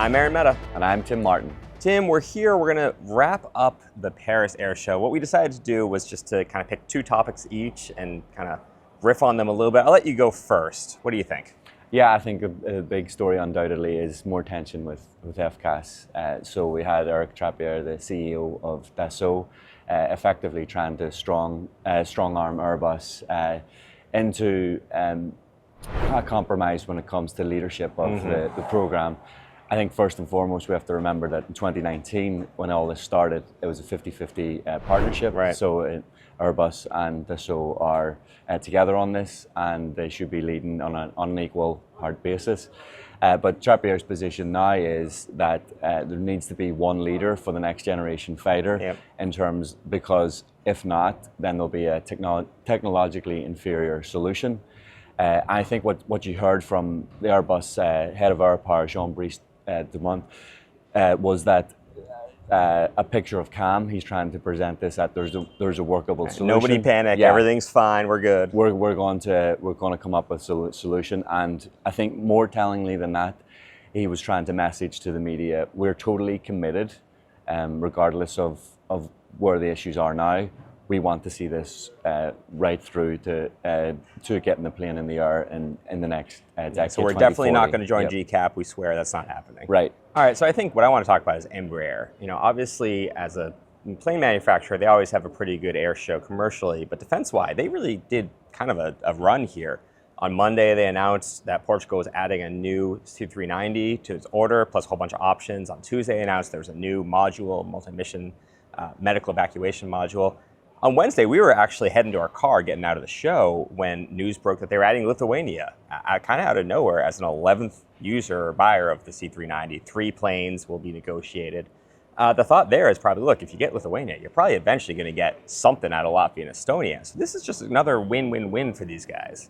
I'm Aaron Mehta. And I'm Tim Martin. Tim, we're here. We're going to wrap up the Paris Air Show. What we decided to do was just to kind of pick two topics each and kind of riff on them a little bit. I'll let you go first. What do you think? Yeah, I think a big story undoubtedly is more tension with FCAS. So we had Eric Trappier, the CEO of Dassault, effectively trying to strong arm Airbus into a compromise when it comes to leadership of the program. I think first and foremost we have to remember that in 2019, when all this started, it was a 50-50 partnership. Right. So Airbus and Dassault are together on this, and they should be leading on an equal hard basis. But Trappier's position now is that there needs to be one leader for the next generation fighter, because if not, then there'll be a technologically inferior solution. I think what you heard from the Airbus head of Air Power, Jean-Brice Dumont, was that a picture of calm. He's trying to present this that there's a workable solution. Nobody panic. Yeah. Everything's fine. We're good. We're going to come up with a solution. And I think more tellingly than that, he was trying to message to the media, we're totally committed, regardless of where the issues are now. We want to see this right through to getting the plane in the air in the next decade. So we're definitely not going to join GCAP. We swear that's not happening. Right. All right. So I think what I want to talk about is Embraer. You know, obviously as a plane manufacturer, they always have a pretty good air show commercially, but defense-wise, they really did kind of a run here. On Monday, they announced that Portugal was adding a new C-390 to its order, plus a whole bunch of options. On Tuesday, they announced there was a new module, multi-mission medical evacuation module. On Wednesday, we were actually heading to our car getting out of the show when news broke that they were adding Lithuania, kind of out of nowhere, as an 11th user or buyer of the C-390. 3 planes will be negotiated. The thought there is probably, look, if you get Lithuania, you're probably eventually going to get something out of Latvia and Estonia. So this is just another win-win-win for these guys.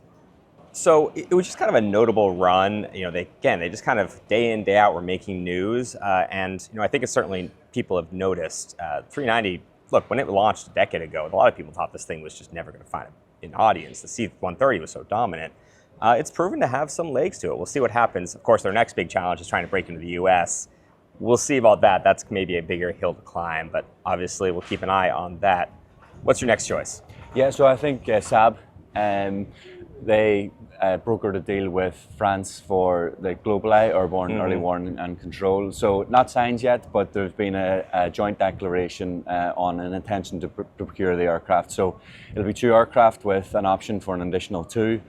So it was just kind of a notable run. You know, they just kind of day in, day out were making news. And, you know, I think it's certainly people have noticed 390. Look, when it launched a decade ago, a lot of people thought this thing was just never going to find an audience. The C-130 was so dominant. It's proven to have some legs to it. We'll see what happens. Of course, their next big challenge is trying to break into the U.S. We'll see about that. That's maybe a bigger hill to climb, but obviously we'll keep an eye on that. What's your next choice? Yeah, so I think Saab, they brokered a deal with France for the GlobalEye, airborne early warning and control. So not signed yet, but there's been a joint declaration on an intention to procure the aircraft. So it'll be 2 aircraft with an option for an additional 2,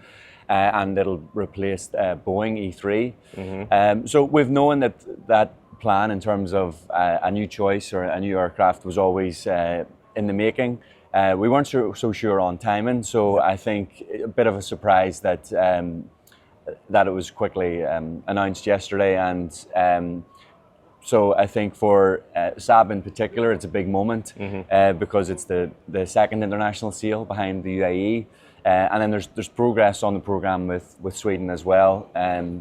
and it'll replace Boeing E3. So we've known that plan in terms of a new choice or a new aircraft was always in the making. We weren't so sure on timing, so I think a bit of a surprise that it was quickly announced yesterday. And so I think for Saab in particular, it's a big moment because it's the second international sale behind the UAE. And then there's progress on the program with Sweden as well.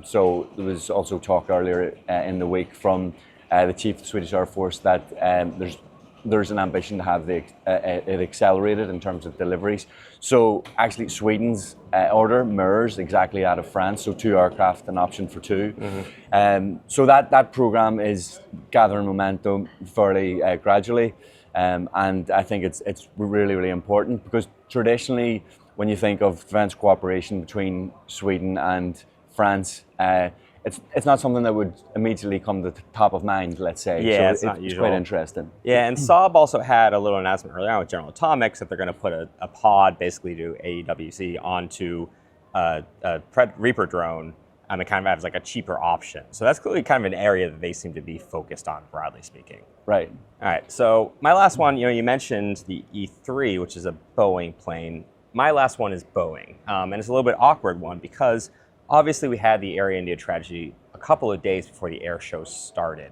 So there was also talk earlier in the week from the Chief of the Swedish Air Force that there's an ambition to have it accelerated in terms of deliveries. So actually Sweden's order mirrors exactly that of France, so 2 aircraft, an option for 2. So that program is gathering momentum fairly gradually. And I think it's really, really important because traditionally when you think of defence cooperation between Sweden and France, it's not something that would immediately come to the top of mind, let's say. Yeah, so it's quite interesting. Yeah, and Saab also had a little announcement earlier on with General Atomics that they're going to put a pod basically to AEWC onto a Reaper drone, and it kind of has like a cheaper option. So that's clearly kind of an area that they seem to be focused on, broadly speaking. Right. All right, so my last one, you mentioned the E3, which is a Boeing plane. My last one is Boeing, and it's a little bit awkward one because obviously, we had the Air India tragedy a couple of days before the air show started.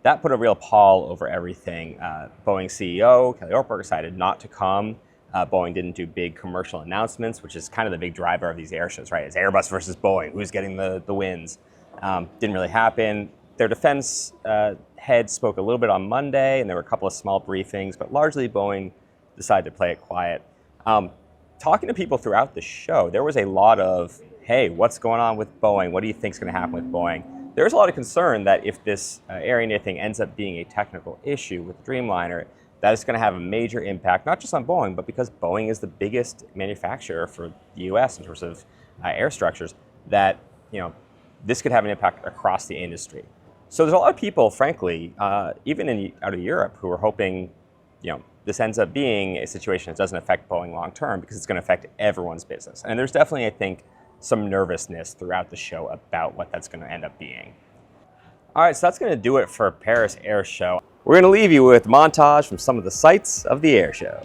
That put a real pall over everything. Boeing CEO, Kelly Ortberg, decided not to come. Boeing didn't do big commercial announcements, which is kind of the big driver of these air shows, right? It's Airbus versus Boeing. Who's getting the wins? Didn't really happen. Their defense head spoke a little bit on Monday, and there were a couple of small briefings, but largely Boeing decided to play it quiet. Talking to people throughout the show, there was a lot of, hey, what's going on with Boeing? What do you think is going to happen with Boeing? there's a lot of concern that if this area thing ends up being a technical issue with Dreamliner, that is going to have a major impact, not just on Boeing, but because Boeing is the biggest manufacturer for the U.S. in terms of air structures, that this could have an impact across the industry. So there's a lot of people, frankly, even out of Europe, who are hoping, this ends up being a situation that doesn't affect Boeing long term, because it's going to affect everyone's business. And there's definitely, I think, some nervousness throughout the show about what that's going to end up being. All right, so that's going to do it for Paris Air Show. We're going to leave you with a montage from some of the sights of the air show.